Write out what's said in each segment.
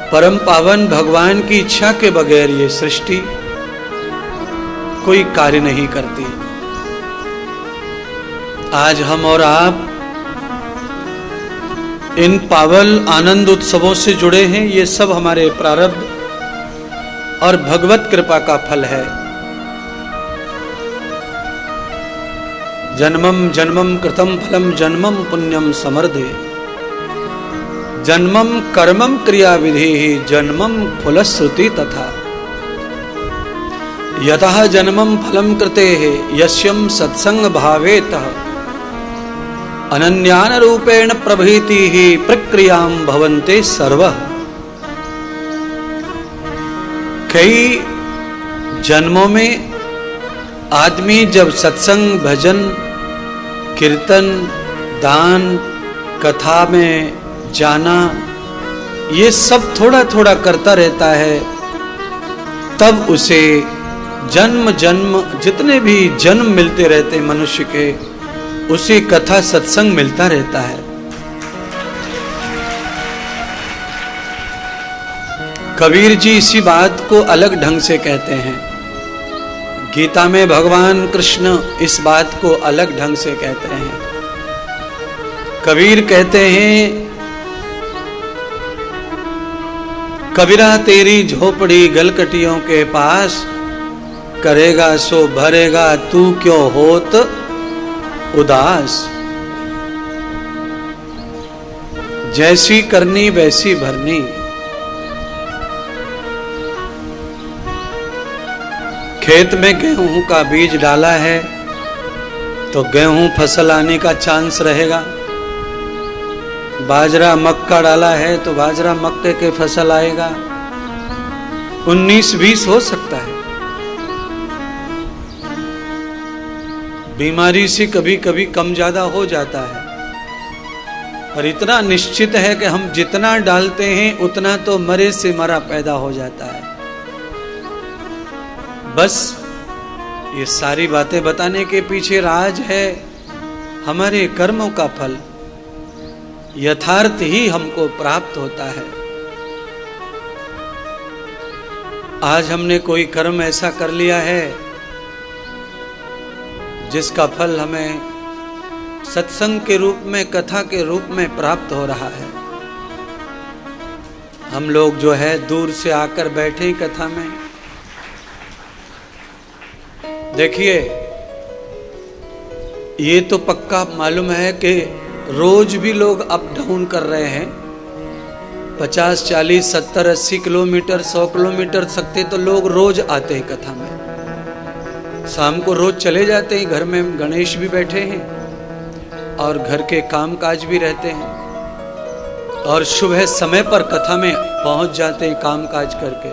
परम पावन भगवान की इच्छा के बगैर ये सृष्टि कोई कार्य नहीं करती। आज हम और आप इन पावन आनंद उत्सवों से जुड़े हैं। ये सब हमारे प्रारब्ध और भगवत कृपा का फल है। जन्मम जन्मम कृतम फलम जन्मम पुण्यम समर्धे, जन्मम कर्मम क्रिया विधि जन्मम फलश्रुति तथा, यतः जन्मम फलम कृते यस्यम सत्संग भावेतः अनन्यान रूपेण प्रभृति ही प्रक्रियां भवन्ते सर्वः। कई जन्मों में आदमी जब सत्संग, भजन, कीर्तन, दान, कथा में जाना, ये सब थोड़ा थोड़ा करता रहता है, तब उसे जन्म जन्म जितने भी जन्म मिलते रहते मनुष्य के, उसे कथा सत्संग मिलता रहता है। कबीर जी इसी बात को अलग ढंग से कहते हैं। गीता में भगवान कृष्ण इस बात को अलग ढंग से कहते हैं। कबीर कहते हैं, कबीरा तेरी झोपड़ी गलकटियों के पास, करेगा सो भरेगा तू क्यों होत उदास। जैसी करनी वैसी भरनी। खेत में गेहूं का बीज डाला है तो गेहूं फसल आने का चांस रहेगा। बाजरा मक्का डाला है तो बाजरा मक्के के फसल आएगा। 19-20 हो सकता है। बीमारी से कभी कभी कम ज्यादा हो जाता है, पर इतना निश्चित है कि हम जितना डालते हैं उतना तो मरे से मरा पैदा हो जाता है। बस ये सारी बातें बताने के पीछे राज है हमारे कर्मों का फल यथार्थ ही हमको प्राप्त होता है। आज हमने कोई कर्म ऐसा कर लिया है जिसका फल हमें सत्संग के रूप में, कथा के रूप में प्राप्त हो रहा है। हम लोग जो है दूर से आकर बैठे कथा में, देखिए ये तो पक्का मालूम है कि रोज भी लोग अप डाउन कर रहे हैं। 50, 40, 70, 80 किलोमीटर, 100 किलोमीटर सकते तो लोग रोज आते हैं कथा में। शाम को रोज चले जाते हैं, घर में गणेश भी बैठे हैं और घर के काम काज भी रहते हैं, और सुबह समय पर कथा में पहुंच जाते हैं काम काज करके।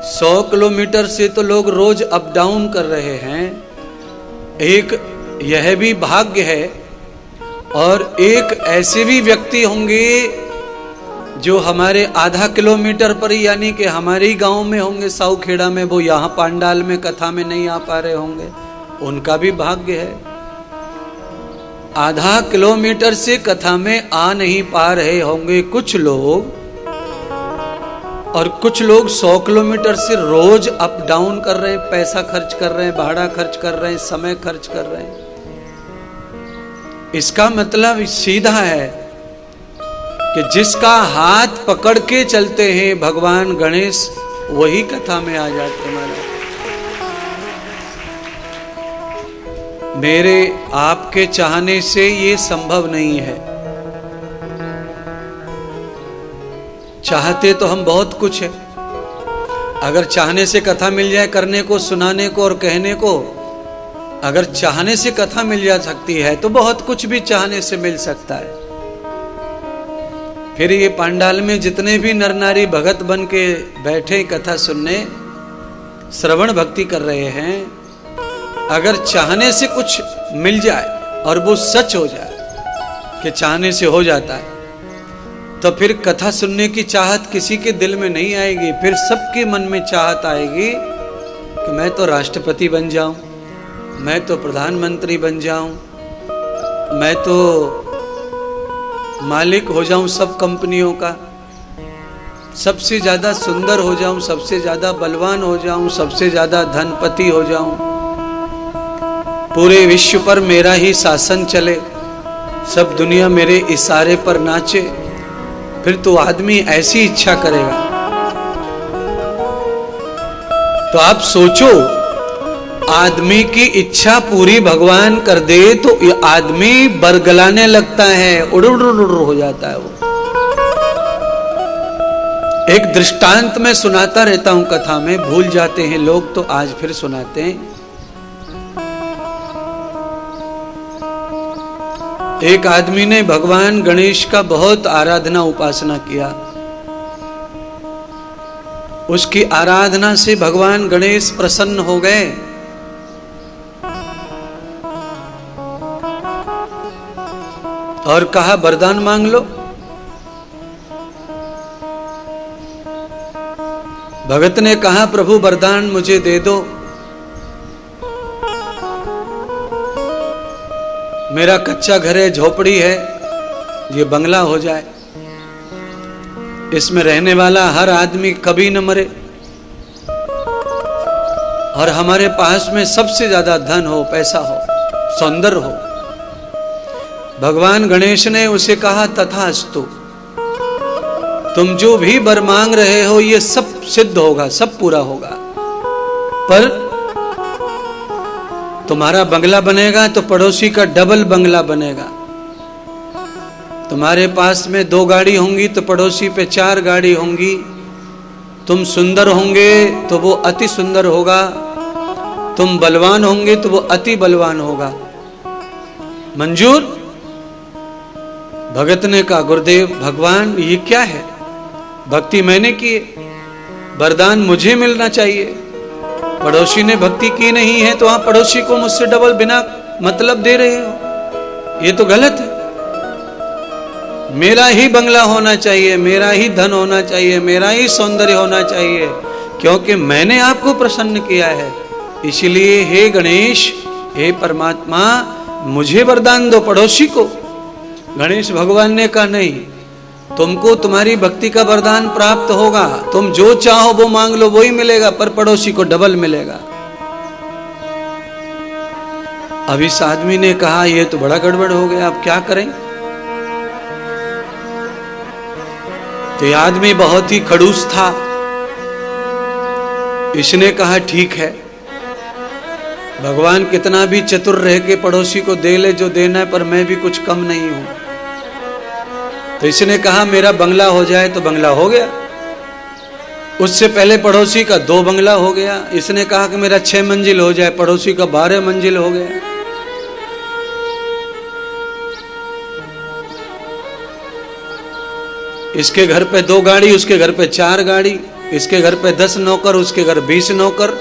100 किलोमीटर से तो लोग रोज अप डाउन कर रहे हैं। एक यह भी भाग्य है, और एक ऐसे भी व्यक्ति होंगे जो हमारे आधा किलोमीटर पर ही, यानी कि हमारे ही गांव में होंगे, साउखेड़ा में, वो यहाँ पांडाल में कथा में नहीं आ पा रहे होंगे। उनका भी भाग्य है। आधा किलोमीटर से कथा में आ नहीं पा रहे होंगे कुछ लोग, और कुछ लोग 100 किलोमीटर से रोज अप डाउन कर रहे हैं, पैसा खर्च कर रहे हैं, भाड़ा खर्च कर रहे हैं, समय खर्च कर रहे हैं। इसका मतलब सीधा है कि जिसका हाथ पकड़ के चलते हैं भगवान गणेश, वही कथा में आ जाते हैं। मेरे आपके चाहने से ये संभव नहीं है। चाहते तो हम बहुत कुछ है। अगर चाहने से कथा मिल जाए, करने को, सुनाने को और कहने को, अगर चाहने से कथा मिल जा सकती है तो बहुत कुछ भी चाहने से मिल सकता है। फिर ये पांडाल में जितने भी नर नारी भगत बन के बैठे कथा सुनने, श्रवण भक्ति कर रहे हैं, अगर चाहने से कुछ मिल जाए और वो सच हो जाए कि चाहने से हो जाता है, तो फिर कथा सुनने की चाहत किसी के दिल में नहीं आएगी। फिर सबके मन में चाहत आएगी कि मैं तो राष्ट्रपति बन जाऊं, मैं तो प्रधानमंत्री बन जाऊं, मैं तो मालिक हो जाऊं सब कंपनियों का, सबसे ज्यादा सुंदर हो जाऊं, सबसे ज्यादा बलवान हो जाऊं, सबसे ज्यादा धनपति हो जाऊं, पूरे विश्व पर मेरा ही शासन चले, सब दुनिया मेरे इशारे पर नाचे, फिर तो आदमी ऐसी इच्छा करेगा। तो आप सोचो, आदमी की इच्छा पूरी भगवान कर दे तो ये आदमी बरगलाने लगता है, उड़ उड़ उड़ हो जाता है। वो एक दृष्टांत में सुनाता रहता हूं, कथा में भूल जाते हैं लोग, तो आज फिर सुनाते हैं। एक आदमी ने भगवान गणेश का बहुत आराधना उपासना किया। उसकी आराधना से भगवान गणेश प्रसन्न हो गए और कहा वरदान मांग लो। भगत ने कहा प्रभु वरदान मुझे दे दो, मेरा कच्चा घर है, झोपड़ी है, ये बंगला हो जाए, इसमें रहने वाला हर आदमी कभी न मरे और हमारे पास में सबसे ज्यादा धन हो, पैसा हो, सौंदर्य हो। भगवान गणेश ने उसे कहा तथास्तु, तुम जो भी वर मांग रहे हो ये सब सिद्ध होगा, सब पूरा होगा, पर तुम्हारा बंगला बनेगा तो पड़ोसी का डबल बंगला बनेगा। तुम्हारे पास में 2 गाड़ी होंगी तो पड़ोसी पे 4 गाड़ी होंगी। तुम सुंदर होंगे तो वो अति सुंदर होगा, तुम बलवान होंगे तो वो अति बलवान होगा। मंजूर? भगत ने कहा गुरुदेव भगवान ये क्या है, भक्ति मैंने की, वरदान मुझे मिलना चाहिए, पड़ोसी ने भक्ति की नहीं है तो आप पड़ोसी को मुझसे डबल बिना मतलब दे रहे हो, ये तो गलत है। मेरा ही बंगला होना चाहिए, मेरा ही धन होना चाहिए, मेरा ही सौंदर्य होना चाहिए, क्योंकि मैंने आपको प्रसन्न किया है। इसलिए हे गणेश, हे परमात्मा, मुझे वरदान दो, पड़ोसी को। गणेश भगवान ने कहा नहीं, तुमको तुम्हारी भक्ति का वरदान प्राप्त होगा, तुम जो चाहो वो मांग लो वही मिलेगा, पर पड़ोसी को डबल मिलेगा। अब इस आदमी ने कहा ये तो बड़ा गड़बड़ हो गया, अब क्या करें। तो ये आदमी बहुत ही खड़ूस था। इसने कहा ठीक है, भगवान कितना भी चतुर रह के पड़ोसी को दे ले जो देना है, पर मैं भी कुछ कम नहीं हूं। तो इसने कहा मेरा बंगला हो जाए, तो बंगला हो गया। उससे पहले पड़ोसी का 2 बंगला हो गया। इसने कहा कि मेरा 6 मंजिल हो जाए, पड़ोसी का 12 मंजिल हो गया। इसके घर पे 2 गाड़ी, उसके घर पे 4 गाड़ी, इसके घर पे 10 नौकर, उसके घर 20 नौकर।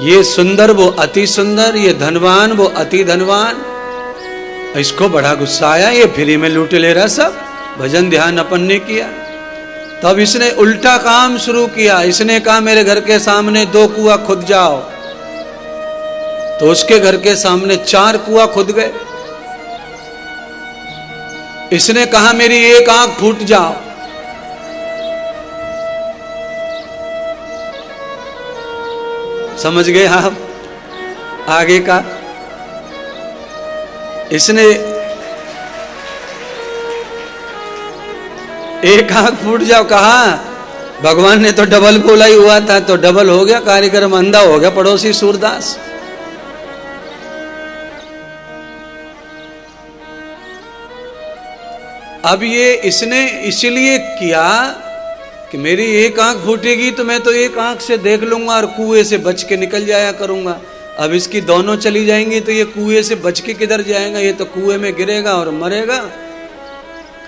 ये सुंदर वो अति सुंदर, ये धनवान वो अति धनवान। इसको बड़ा गुस्सा आया, ये फ्री में लूट ले रहा सब, भजन ध्यान अपन ने किया। तब इसने उल्टा काम शुरू किया। इसने कहा मेरे घर के सामने 2 कुआं खुद जाओ, तो उसके घर के सामने 4 कुआं खुद गए। इसने कहा मेरी 1 आंख फूट जाओ, समझ गए आप आगे का। इसने 1 आंख फूट जाओ कहा, भगवान ने तो डबल बोला ही हुआ था, तो डबल हो गया, कार्यक्रम अंधा हो गया पड़ोसी सूरदास। अब ये इसने इसलिए किया कि मेरी 1 आंख फूटेगी तो मैं तो 1 आंख से देख लूंगा और कुएं से बच के निकल जाया करूंगा। अब इसकी दोनों चली जाएंगी तो ये कुएं से बच के किधर जाएगा, ये तो कुएं में गिरेगा और मरेगा,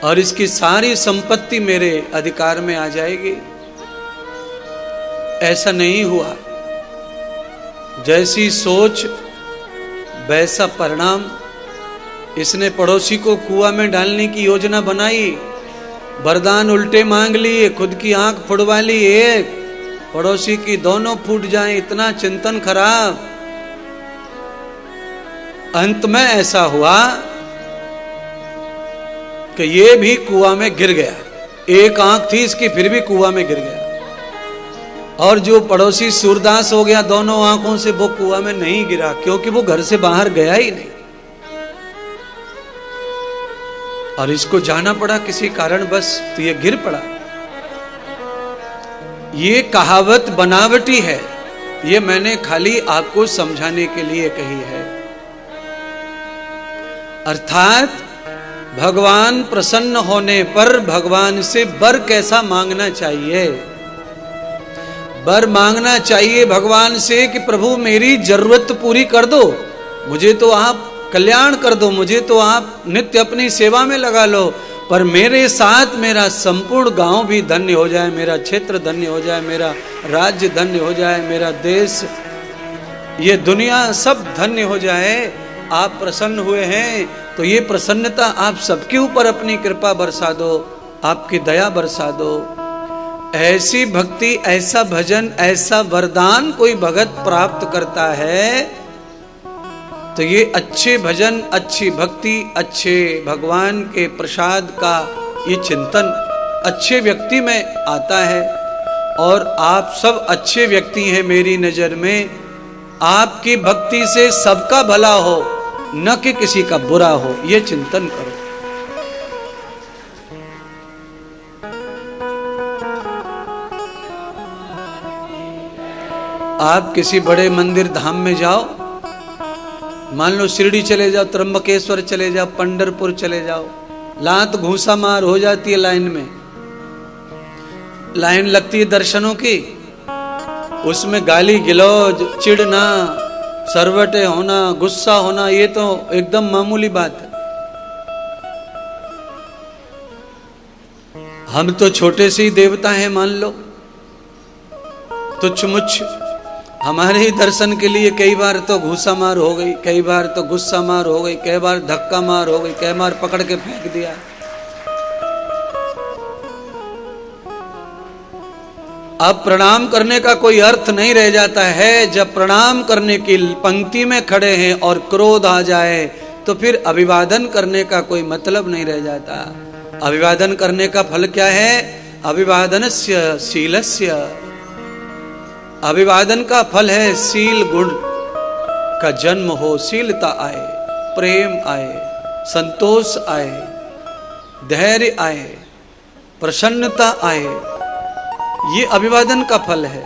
और इसकी सारी संपत्ति मेरे अधिकार में आ जाएगी। ऐसा नहीं हुआ। जैसी सोच वैसा परिणाम। इसने पड़ोसी को कुआं में डालने की योजना बनाई, वरदान उल्टे मांग लिए, खुद की आंख फुड़वा ली, एक पड़ोसी की दोनों फूट जाएं, इतना चिंतन खराब। अंत में ऐसा हुआ कि ये भी कुआं में गिर गया। एक आंख थी इसकी फिर भी कुआं में गिर गया। और जो पड़ोसी सूरदास हो गया, दोनों आंखों से वो कुआं में नहीं गिरा, क्योंकि वो घर से बाहर गया ही नहीं। और इसको जाना पड़ा किसी कारण बस, तो ये गिर पड़ा। ये कहावत बनावटी है, ये मैंने खाली आपको समझाने के लिए कही है। अर्थात भगवान प्रसन्न होने पर भगवान से वर कैसा मांगना चाहिए। वर मांगना चाहिए भगवान से कि प्रभु मेरी जरूरत पूरी कर दो, मुझे तो आप कल्याण कर दो, मुझे तो आप नित्य अपनी सेवा में लगा लो, पर मेरे साथ मेरा संपूर्ण गांव भी धन्य हो जाए, मेरा क्षेत्र धन्य हो जाए, मेरा राज्य धन्य हो जाए, मेरा देश, ये दुनिया सब धन्य हो जाए। आप प्रसन्न हुए हैं तो ये प्रसन्नता आप सबके ऊपर अपनी कृपा बरसा दो, आपकी दया बरसा दो। ऐसी भक्ति, ऐसा भजन, ऐसा वरदान कोई भगत प्राप्त करता है तो ये अच्छे भजन, अच्छी भक्ति, अच्छे भगवान के प्रसाद का ये चिंतन अच्छे व्यक्ति में आता है। और आप सब अच्छे व्यक्ति हैं मेरी नजर में। आपकी भक्ति से सबका भला हो, न कि किसी का बुरा हो, ये चिंतन करो। आप किसी बड़े मंदिर धाम में जाओ, मान लो शिरडी चले जाओ, त्र्यंबकेश्वर चले जाओ, पंढरपुर चले जाओ, लात घूसा मार हो जाती है लाइन में। लाइन लगती है दर्शनों की, उसमें गाली गिलौज, चिढ़ना, सरवटे होना, गुस्सा होना, ये तो एकदम मामूली बात है। हम तो छोटे से ही देवता हैं मान लो, तुच्छ मुच्छ। हमारे ही दर्शन के लिए कई बार तो घूसा मार हो गई, कई बार तो गुस्सा मार हो गई, कई बार धक्का मार हो गई, कई बार पकड़ के फेंक दिया। अब प्रणाम करने का कोई अर्थ नहीं रह जाता है। जब प्रणाम करने की पंक्ति में खड़े हैं और क्रोध आ जाए तो फिर अभिवादन करने का कोई मतलब नहीं रह जाता। अभिवादन करने का फल क्या है? अभिवादनस्य शीलस्य। अभिवादन का फल है शील गुण का जन्म हो, शीलता आए, प्रेम आए, संतोष आए, धैर्य आए, प्रसन्नता आए, ये अभिवादन का फल है।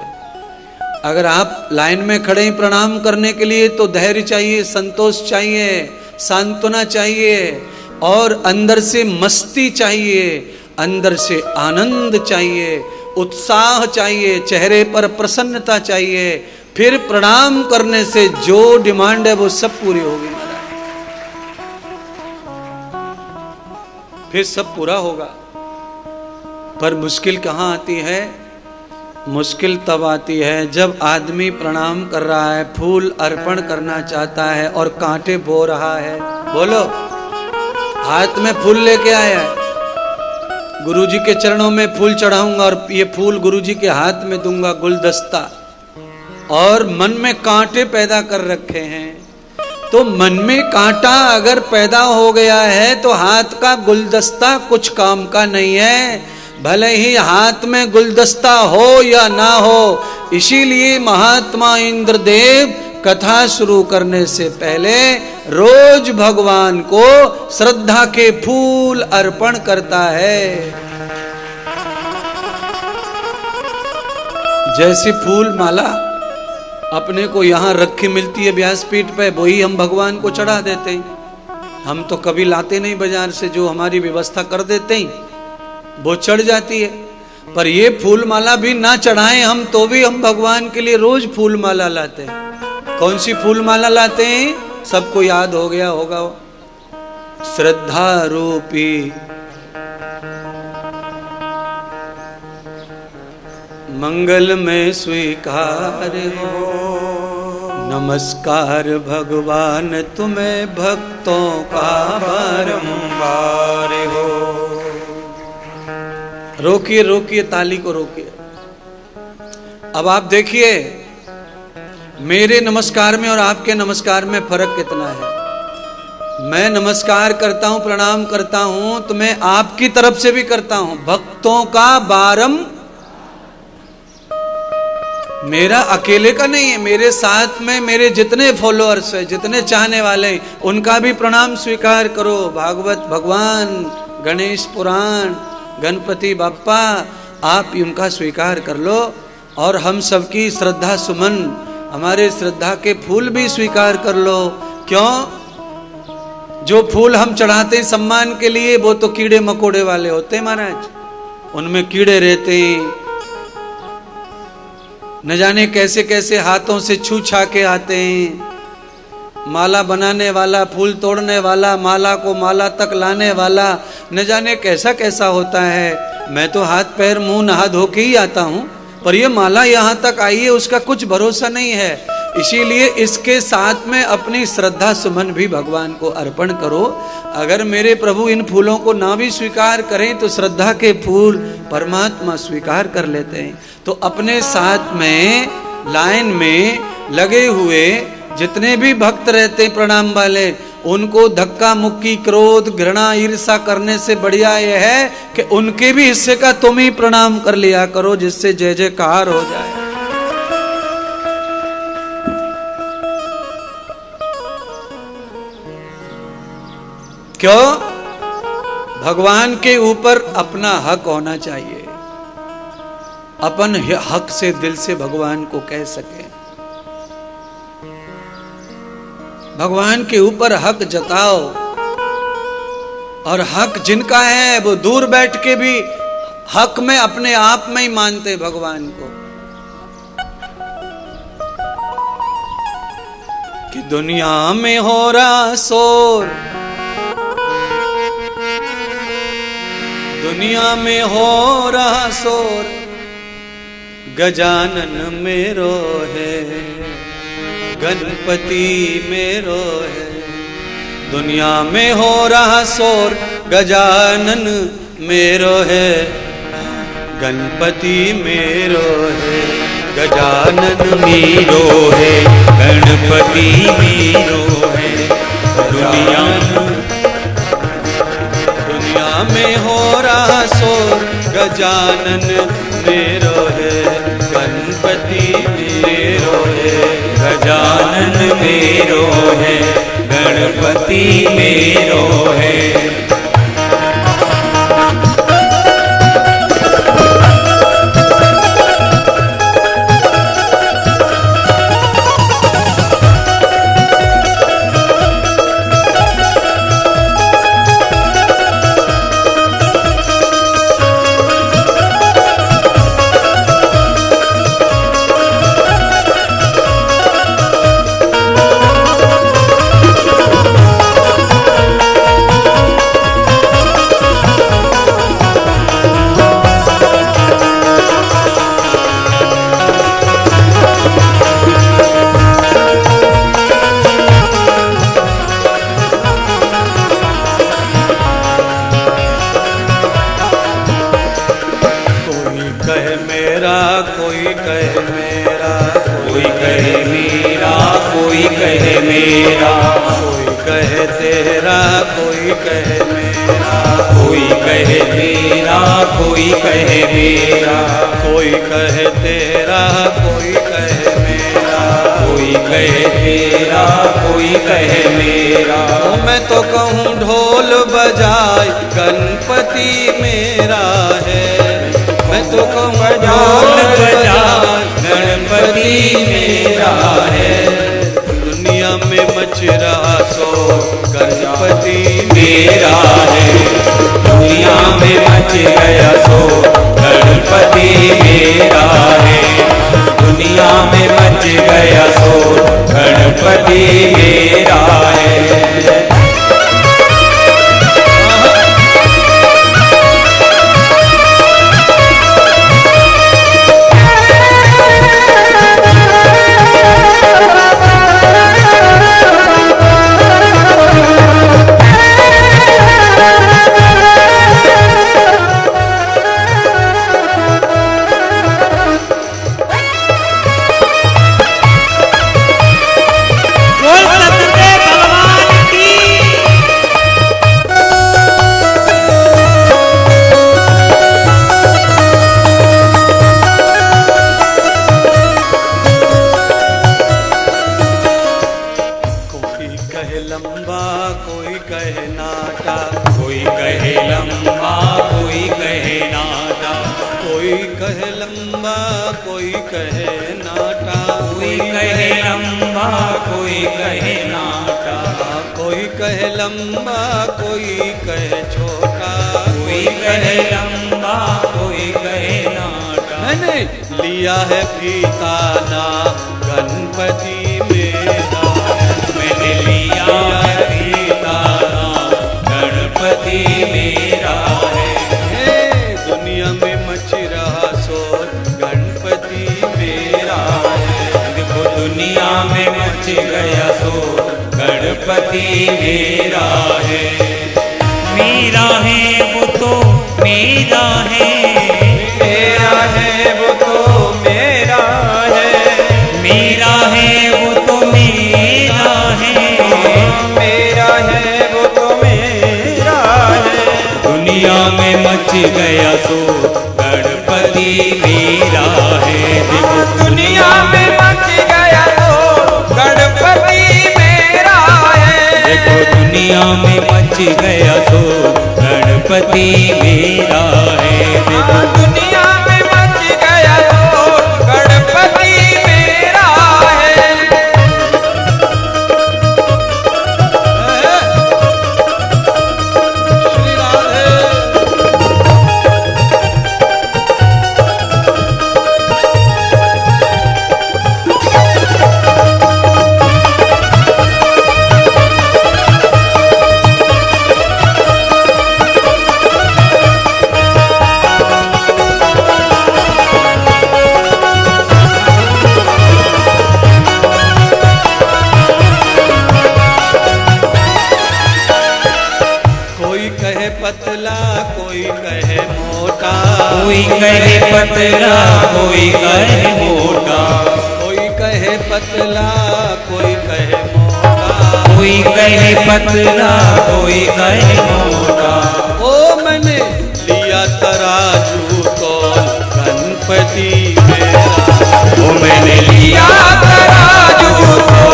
अगर आप लाइन में खड़े हैं प्रणाम करने के लिए तो धैर्य चाहिए, संतोष चाहिए, सांत्वना चाहिए, और अंदर से मस्ती चाहिए, अंदर से आनंद चाहिए, उत्साह चाहिए, चेहरे पर प्रसन्नता चाहिए। फिर प्रणाम करने से जो डिमांड है वो सब पूरी होगी महाराज, फिर सब पूरा होगा। पर मुश्किल कहाँ आती है? मुश्किल तब आती है जब आदमी प्रणाम कर रहा है, फूल अर्पण करना चाहता है और कांटे बो रहा है। बोलो, हाथ में फूल लेके आया है, गुरुजी के चरणों में फूल चढ़ाऊंगा और ये फूल गुरुजी के हाथ में दूंगा, गुलदस्ता, और मन में कांटे पैदा कर रखे हैं। तो मन में कांटा अगर पैदा हो गया है तो हाथ का गुलदस्ता कुछ काम का नहीं है, भले ही हाथ में गुलदस्ता हो या ना हो। इसीलिए महात्मा इंद्रदेव कथा शुरू करने से पहले रोज भगवान को श्रद्धा के फूल अर्पण करता है। जैसी फूल माला अपने को यहाँ रखी मिलती है व्यासपीठ पे, वही हम भगवान को चढ़ा देते हैं। हम तो कभी लाते नहीं बाजार से, जो हमारी व्यवस्था कर देते हैं वो चढ़ जाती है। पर ये फूल माला भी ना चढ़ाएं हम तो भी हम भगवान के लिए रोज फूल माला लाते हैं। कौन सी फूल माला लाते हैं? सबको याद हो गया होगा, श्रद्धा रूपी मंगल में स्वीकार हो, नमस्कार भगवान तुम्हें भक्तों का बारंबार हो। रोकिए रोकिए, ताली को रोकिए। अब आप देखिए मेरे नमस्कार में और आपके नमस्कार में फर्क कितना है। मैं नमस्कार करता हूं, प्रणाम करता हूं, तो मैं आपकी तरफ से भी करता हूं। भक्तों का बारम, मेरा अकेले का नहीं है, मेरे साथ में मेरे जितने फॉलोअर्स हैं, जितने चाहने वाले हैं, उनका भी प्रणाम स्वीकार करो। भागवत भगवान, गणेश पुराण, गणपति बाप्पा, आप उनका स्वीकार कर लो। और हम सबकी श्रद्धा सुमन, हमारे श्रद्धा के फूल भी स्वीकार कर लो। क्यों? जो फूल हम चढ़ाते हैं सम्मान के लिए, वो तो कीड़े मकोड़े वाले होते हैं महाराज, उनमें कीड़े रहते हैं, न जाने कैसे कैसे हाथों से छू छा के आते हैं। माला बनाने वाला, फूल तोड़ने वाला, माला को माला तक लाने वाला, न जाने कैसा कैसा होता है। मैं तो हाथ पैर मुंह नहा धो के ही आता हूं, पर ये माला यहाँ तक आई है, उसका कुछ भरोसा नहीं है। इसीलिए इसके साथ में अपनी श्रद्धा सुमन भी भगवान को अर्पण करो। अगर मेरे प्रभु इन फूलों को ना भी स्वीकार करें तो श्रद्धा के फूल परमात्मा स्वीकार कर लेते हैं। तो अपने साथ में लाइन में लगे हुए जितने भी भक्त रहते प्रणाम वाले, उनको धक्का मुक्की, क्रोध, घृणा, ईर्षा करने से बढ़िया यह है कि उनके भी हिस्से का तुम ही प्रणाम कर लिया करो, जिससे जय जयकार हो जाए। क्यों? भगवान के ऊपर अपना हक होना चाहिए, अपन हक से दिल से भगवान को कह सके। भगवान के ऊपर हक जताओ, और हक जिनका है वो दूर बैठ के भी हक में अपने आप में ही मानते भगवान को। कि दुनिया में हो रहा शोर, दुनिया में हो रहा शोर, गजानन मेरो है, गणपति मेरो है। दुनिया में हो रहा शोर, गजानन मेरो है, गणपति मेरो है। गजानन मेरो है, गणपति मेरो है। दुनिया में हो रहा शोर, गजानन मेरो है, गणपति मेरो है। गजानन मेरो है, गणपति मेरो है। बोल सतगुरुदेव कोई कहे लंबा कोई कहे नाटा, कोई कहे लंबा कोई कहे नाटा, कोई कहे लंबा कोई कहे छोटा, कोई कहे लंबा कोई कहे नाटा। मैंने लिया है फीता ना गणपति मेरा, मैंने लिया है फीता ना गणपति मेरा है। दुनिया में मच रहा शोर गणपति मेरा है। देखो दुनिया में मच गया शोर गणपति मेरा है। मेरा है वो तो मेरा है, मेरा है वो तो मेरा है, मेरा है वो तो मेरा है, मेरा है वो तो मेरा है। दुनिया में मच गया शोर गणपति मेरा है। देखो दुनिया में मच गया शोर गणपति मेरा है। देखो दुनिया में मच गया शोर गणपति मेरा है। देखो दुनिया में मच गया शोर गणपति मेरा है। श्री राधे। कोई कहे पतला कोई कहे मोटा, कोई कहे पतला कोई कहे मोटा, कोई कहे पतला कोई कहे मोटा, कोई कहे पतला कोई कहे मोटा। ओ मैंने लिया तराजू तो गणपति मेरा, वो मैंने लिया तराजू तो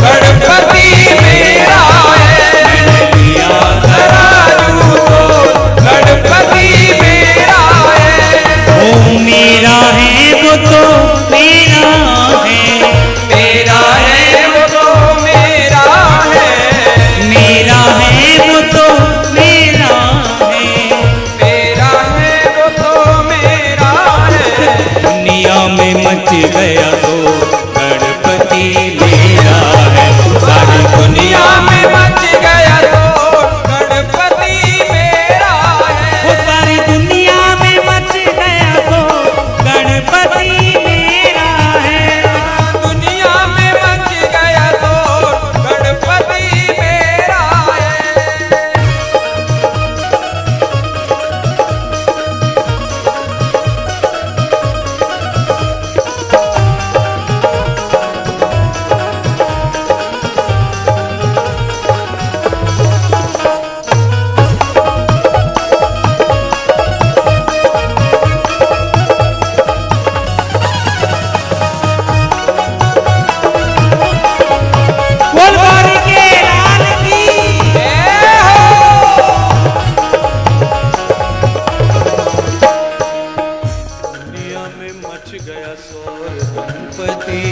गणपति मेरा है। मैंने लिया तराजू तो गणपति मेरा है। वो मेरा है वो तो मेरा है, मेरा है वो तो मेरा है, मेरा है वो तो मेरा है, मेरा है वो तो मेरा है। दुनिया में मच गया तो गणपति मेरा है। सारी दुनिया में मच गया तो गणपति मेरा है। वो सारी दुनिया में मच गया तो गणपति मेरा है। दुनिया में मच गया तो गणपति मेरा है। बोल बारी के लाल की दुनिया में मच गया शोर गणपति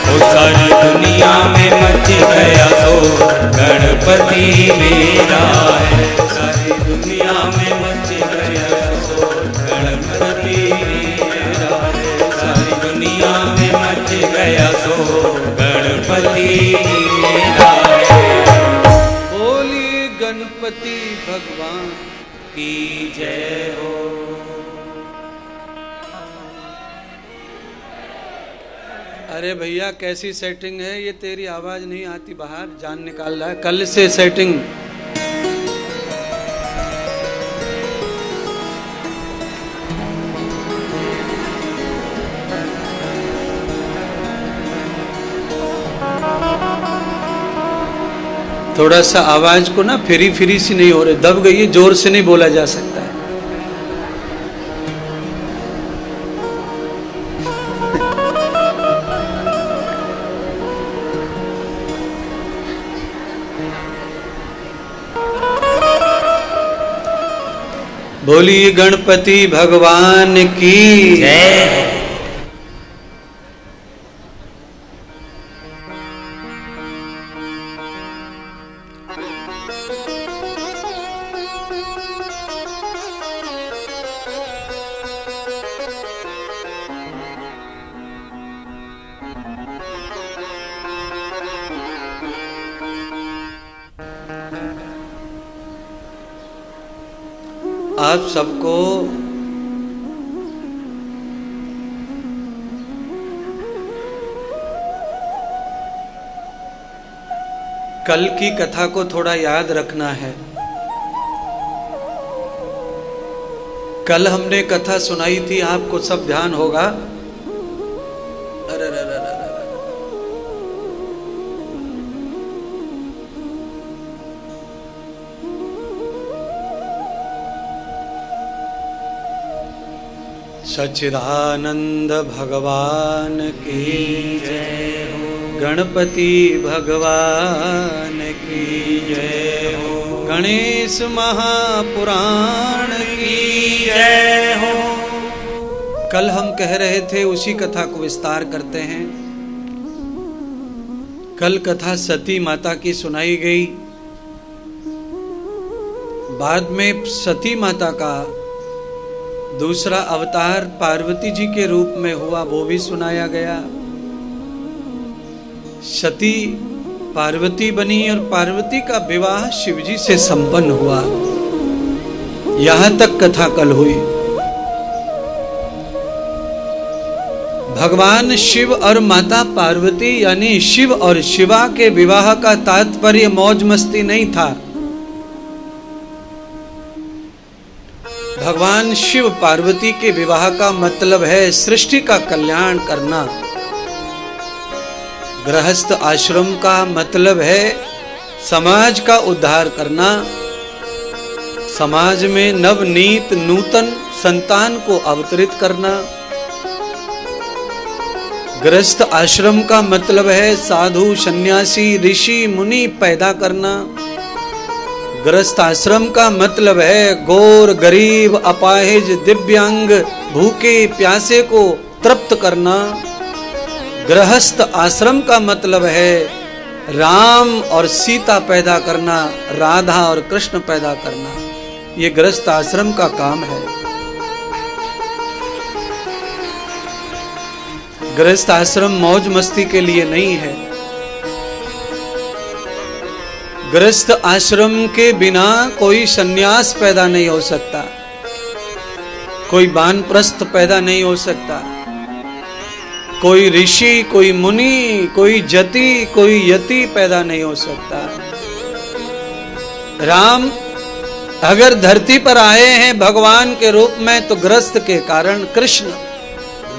वो सारी दुनिया में मच गया तो गणपति मेरा है। सारी दुनिया में मच गया तो गणपति मेरा है। सारी दुनिया में मच गया तो गणपति मेरा है। बोली गणपति भगवान की जय हो। अरे भैया कैसी सेटिंग है ये, तेरी आवाज नहीं आती बाहर, जान निकाल रहा है कल से सेटिंग। थोड़ा सा आवाज को ना फ्री फ्री सी नहीं हो रही, दब गई है, जोर से नहीं बोला जा सकता है। बोलिए गणपति भगवान की जय। आप सबको कल की कथा को थोड़ा याद रखना है। कल हमने कथा सुनाई थी, आपको सब ध्यान होगा। अरे अरे अरे अरे अरे। सच्चिदानंद भगवान की जय हो, गणपति भगवान की जय हो, गणेश महापुराण की जय हो। कल हम कह रहे थे, उसी कथा को विस्तार करते हैं। कल कथा सती माता की सुनाई गई। बाद में सती माता का दूसरा अवतार पार्वती जी के रूप में हुआ, वो भी सुनाया गया। सती पार्वती बनी और पार्वती का विवाह शिवजी से संपन्न हुआ। यहां तक कथा कल हुई। भगवान शिव और माता पार्वती यानी शिव और शिवा के विवाह का तात्पर्य मौज मस्ती नहीं था। भगवान शिव पार्वती के विवाह का मतलब है सृष्टि का कल्याण करना। गृहस्थ आश्रम का मतलब है समाज का उद्धार करना, समाज में नवनीत नूतन संतान को अवतरित करना। गृहस्थ आश्रम का मतलब है साधु सन्यासी ऋषि मुनि पैदा करना। गृहस्थ आश्रम का मतलब है गौर गरीब अपाहिज दिव्यांग भूखे प्यासे को तृप्त करना। गृहस्थ आश्रम का मतलब है राम और सीता पैदा करना, राधा और कृष्ण पैदा करना। ये गृहस्थ आश्रम का काम है। गृहस्थ आश्रम मौज मस्ती के लिए नहीं है। गृहस्थ आश्रम के बिना कोई सन्यास पैदा नहीं हो सकता, कोई वानप्रस्थ पैदा नहीं हो सकता, कोई ऋषि कोई मुनि कोई जति कोई यति पैदा नहीं हो सकता। राम अगर धरती पर आए हैं भगवान के रूप में तो गृहस्थ के कारण कृष्ण,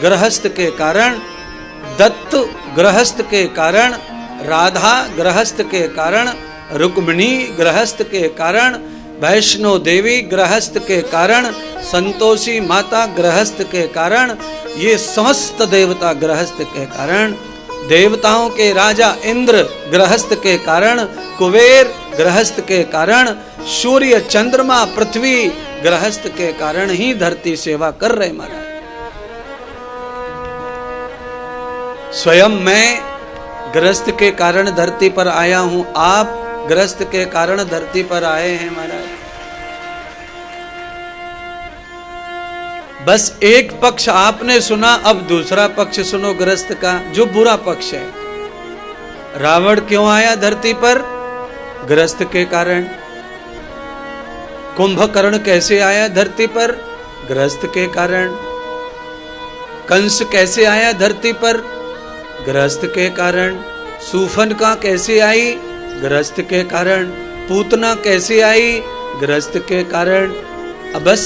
गृहस्थ के कारण दत्त, गृहस्थ के कारण राधा, गृहस्थ के कारण रुक्मिणी, गृहस्थ के कारण वैष्णो देवी, गृहस्थ के कारण संतोषी माता, गृहस्थ के कारण ये समस्त देवता, गृहस्थ के कारण देवताओं के राजा इंद्र, गृहस्थ के कारण कुबेर, गृहस्थ के कारण सूर्य चंद्रमा पृथ्वी, गृहस्थ के कारण ही धरती सेवा कर रहे महाराज। स्वयं मैं गृहस्थ के कारण धरती पर आया हूं, आप गृहस्थ के कारण धरती पर आए हैं महाराज। बस एक पक्ष आपने सुना, अब दूसरा पक्ष सुनो गृहस्थ का, जो बुरा पक्ष है। रावण क्यों आया धरती पर? गृहस्थ के कारण। कुंभकर्ण कैसे आया धरती पर? गृहस्थ के कारण। कंस कैसे आया धरती पर? गृहस्थ के कारण। शूर्पणखा कैसे आई? गृहस्थ के कारण। पूतना कैसे आई? गृहस्थ के कारण। अब बस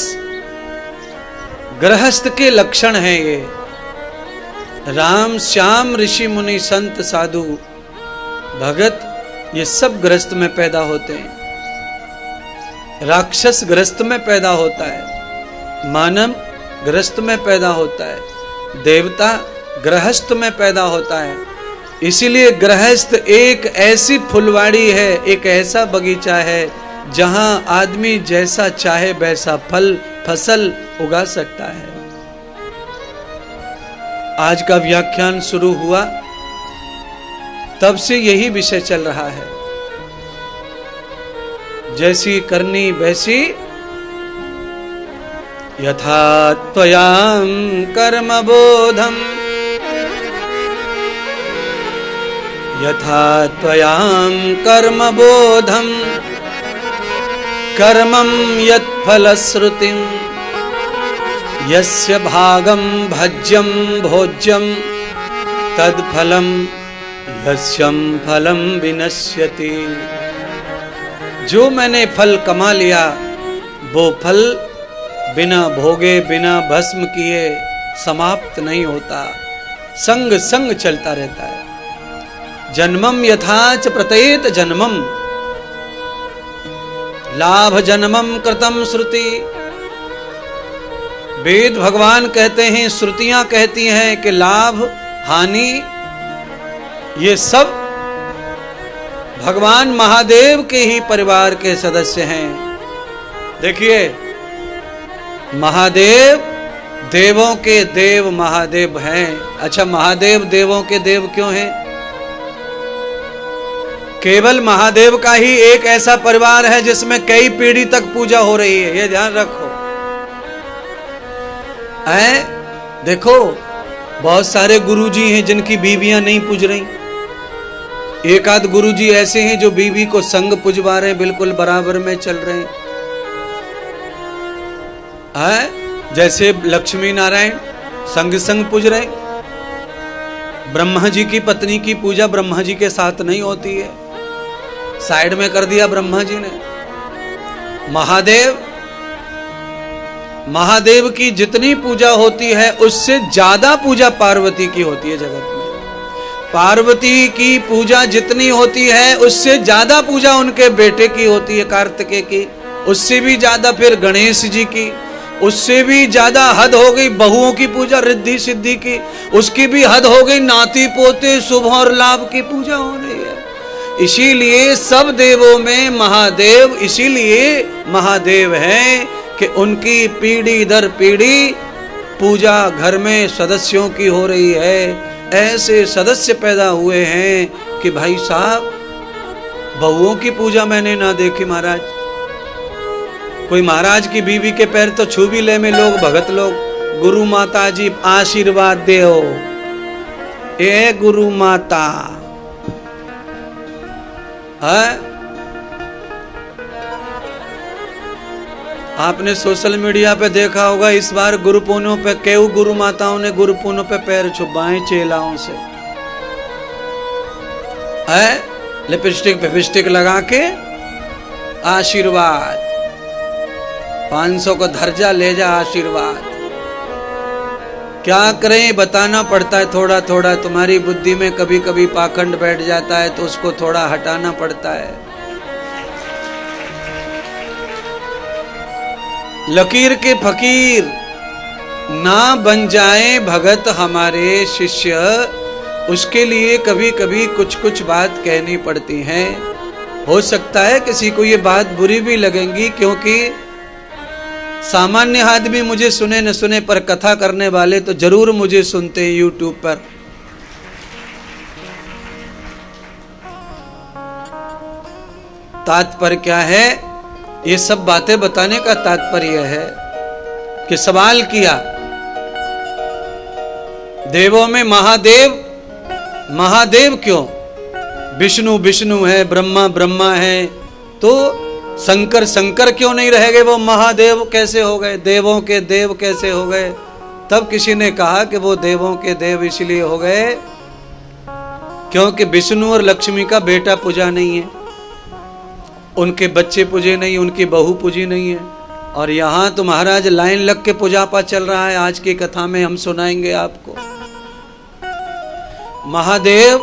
गृहस्थ के लक्षण हैं ये। राम श्याम ऋषि मुनि संत साधु भगत ये सब गृहस्थ में पैदा होते हैं। राक्षस गृहस्थ में पैदा होता है, मानव गृहस्थ में पैदा होता है, देवता गृहस्थ में पैदा होता है। इसीलिए गृहस्थ एक ऐसी फुलवाड़ी है, एक ऐसा बगीचा है जहां आदमी जैसा चाहे वैसा फल फसल उगा सकता है। आज का व्याख्यान शुरू हुआ तब से यही विषय चल रहा है। जैसी करनी वैसी यथा त्वयां कर्म बोधम, यथा त्वयां कर्म बोधम कर्मं यत् फलश्रुतिं यस्य भागं भज्यं भोज्यं तद्फलं यस्यं फलं विनश्यति। जो मैंने फल कमा लिया वो फल बिना भोगे बिना भस्म किए समाप्त नहीं होता, संग संग चलता रहता है। जन्मम यथाच प्रत्येत जन्मम लाभ जन्मम कृतम श्रुति। वेद भगवान कहते हैं, श्रुतियां कहती हैं कि लाभ हानि ये सब भगवान महादेव के ही परिवार के सदस्य हैं। देखिए, महादेव देवों के देव महादेव हैं। अच्छा, महादेव देवों के देव क्यों हैं? केवल महादेव का ही एक ऐसा परिवार है जिसमें कई पीढ़ी तक पूजा हो रही है, ये ध्यान रखो। देखो, बहुत सारे गुरुजी हैं जिनकी बीवियां नहीं पूज रही। एक आध गुरुजी ऐसे हैं जो बीवी को संग पुजवा रहे हैं, बिल्कुल बराबर में चल रहे हैं। जैसे लक्ष्मी नारायण संग संग पूज रहे। ब्रह्मा जी की पत्नी की पूजा ब्रह्मा जी के साथ नहीं होती है, साइड में कर दिया ब्रह्मा जी ने। महादेव की जितनी पूजा होती है उससे ज्यादा पूजा पार्वती की होती है जगत में। पार्वती की पूजा जितनी होती है उससे ज्यादा पूजा उनके बेटे की होती है कार्तिकेय की, उससे भी ज्यादा फिर गणेश जी की, उससे भी ज्यादा हद हो गई बहुओं की पूजा रिद्धि सिद्धि की, उसकी भी हद हो गई नाती पोते शुभ और लाभ की पूजा हो रही है। इसीलिए सब देवों में महादेव इसीलिए महादेव हैं कि उनकी पीढ़ी दर पीढ़ी पूजा घर में सदस्यों की हो रही है। ऐसे सदस्य पैदा हुए हैं कि भाई साहब, बहुओं की पूजा मैंने ना देखी महाराज। कोई महाराज की बीवी के पैर तो छू भी ले में लोग, भगत लोग। गुरु माता जी आशीर्वाद देओ, ए गुरु माता है। आपने सोशल मीडिया पे देखा होगा, इस बार गुरु पूर्णिमा पे कई गुरु माताओं ने गुरु पूर्णिमा पे पैर छुपाए चेलाओं से, है लिपस्टिक फिपस्टिक लगा के आशीर्वाद, 500 को धर्जा ले जा आशीर्वाद। क्या करें, बताना पड़ता है थोड़ा थोड़ा। तुम्हारी बुद्धि में कभी कभी पाखंड बैठ जाता है तो उसको थोड़ा हटाना पड़ता है। लकीर के फकीर ना बन जाए भगत हमारे शिष्य, उसके लिए कभी कभी कुछ कुछ बात कहनी पड़ती है। हो सकता है किसी को ये बात बुरी भी लगेंगी, क्योंकि सामान्य आदमी मुझे सुने न सुने पर कथा करने वाले तो जरूर मुझे सुनते हैं यूट्यूब पर। तात्पर्य क्या है? ये सब बातें बताने का तात्पर्य है कि सवाल किया, देवों में महादेव महादेव क्यों? विष्णु विष्णु है, ब्रह्मा ब्रह्मा है, तो शंकर शंकर क्यों नहीं रह गए? वो महादेव कैसे हो गए? देवों के देव कैसे हो गए? तब किसी ने कहा कि वो देवों के देव इसलिए हो गए क्योंकि विष्णु और लक्ष्मी का बेटा पूजा नहीं है, उनके बच्चे पूजे नहीं, उनकी बहू पूजी नहीं है। और यहाँ तो महाराज लाइन लग के पूजा पाठ चल रहा है। आज की कथा में हम सुनाएंगे आपको। महादेव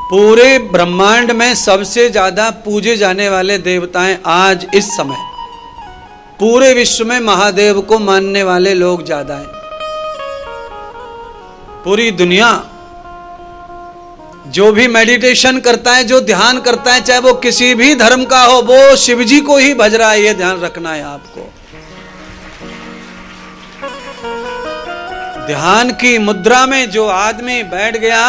पूरे ब्रह्मांड में सबसे ज्यादा पूजे जाने वाले देवताएं आज इस समय पूरे विश्व में महादेव को मानने वाले लोग ज्यादा हैं। पूरी दुनिया जो भी मेडिटेशन करता है, जो ध्यान करता है, चाहे वो किसी भी धर्म का हो, वो शिव जी को ही भज रहा है, ये ध्यान रखना है आपको। ध्यान की मुद्रा में जो आदमी बैठ गया,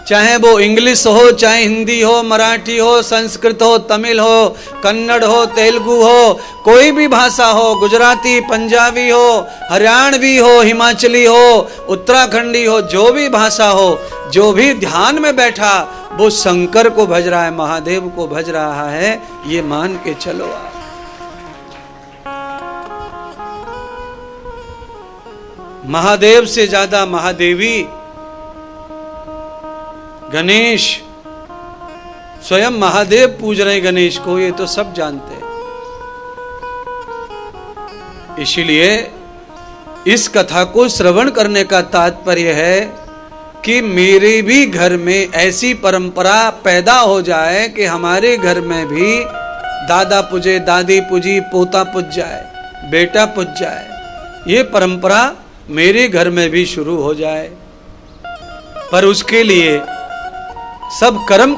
चाहे वो इंग्लिश हो, चाहे हिंदी हो, मराठी हो, संस्कृत हो, तमिल हो, कन्नड़ हो, तेलुगु हो, कोई भी भाषा हो, गुजराती, पंजाबी हो, हरियाणवी हो, हिमाचली हो, उत्तराखंडी हो, जो भी भाषा हो, जो भी ध्यान में बैठा वो शंकर को भज रहा है, महादेव को भज रहा है, ये मान के चलो आप। महादेव से ज्यादा महादेवी, गणेश, स्वयं महादेव पूज रहे गणेश को, ये तो सब जानते हैं। इसीलिए इस कथा को श्रवण करने का तात्पर्य है कि मेरे भी घर में ऐसी परंपरा पैदा हो जाए कि हमारे घर में भी दादा पूजे, दादी पूजी, पोता पूज जाए, बेटा पूज जाए, ये परंपरा मेरे घर में भी शुरू हो जाए। पर उसके लिए सब कर्म